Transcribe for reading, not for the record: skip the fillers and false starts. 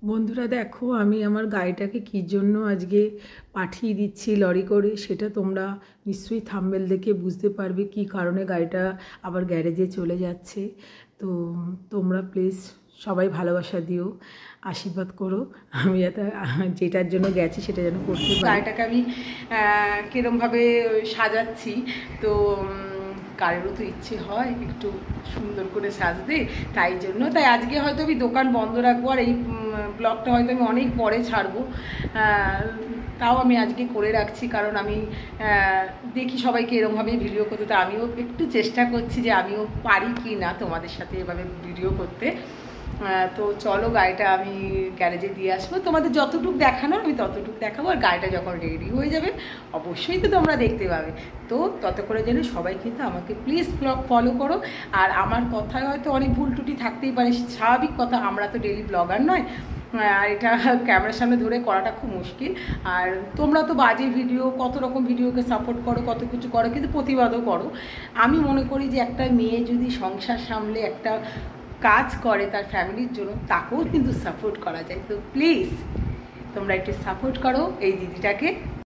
বন্ধুরা দেখো, আমি আমার গাড়িটাকে কী জন্য আজকে পাঠিয়ে দিচ্ছি লরি করে, সেটা তোমরা নিশ্চয়ই থাম্বনেল দেখে বুঝতে পারবে কী কারণে গাড়িটা আবার গ্যারেজে চলে যাচ্ছে। তো তোমরা প্লিজ সবাই ভালোবাসা দিও, আশীর্বাদ করো, আমি যাতে যেটার জন্য গেছি সেটা যেন করতে পারি। গাড়িটাকে আমি কীরমভাবে সাজাচ্ছি, তো কারোরও তো ইচ্ছে হয় একটু সুন্দর করে সাজতে, তাই আজকে হয়তো আমি দোকান বন্ধ রাখবো, আর এই ব্লগটা হয়তো আমি অনেক পরে ছাড়বো। তাও আমি আজকে করে রাখছি, কারণ আমি দেখি সবাইকে এরমভাবেই ভিডিও করতে, তো আমিও একটু চেষ্টা করছি যে আমিও পারি কি না তোমাদের সাথে এভাবে ভিডিও করতে। তো চলো, গাড়িটা আমি গ্যারেজে দিয়ে আসবো, তোমাদের যতটুকু দেখানো আমি ততটুকু দেখাবো, আর গাড়িটা যখন রেডি হয়ে যাবে অবশ্যই তো তোমরা দেখতে পাবে। তো ততক্ষণের জন্য সবাই কিন্তু আমাকে প্লিজ ব্লগ ফলো করো। আর আমার কথায় হয়তো অনেক ভুল ত্রুটি থাকতেই পারে, স্বাভাবিক কথা, আমরা তো ডেইলি ব্লগার নয়, আর এটা ক্যামেরার সামনে ধরে করাটা খুব মুশকিল। আর তোমরা তো বাজে ভিডিও, কত রকম ভিডিওকে সাপোর্ট করো, কত কিছু করো, কিন্তু প্রতিবাদও করো। আমি মনে করি যে একটা মেয়ে যদি সংসার সামলে একটা কাজ করে তার ফ্যামিলির জন্য, তাকেও কিন্তু সাপোর্ট করা যায়। তো প্লিজ তোমরা একটু সাপোর্ট করো এই দিদিটাকে।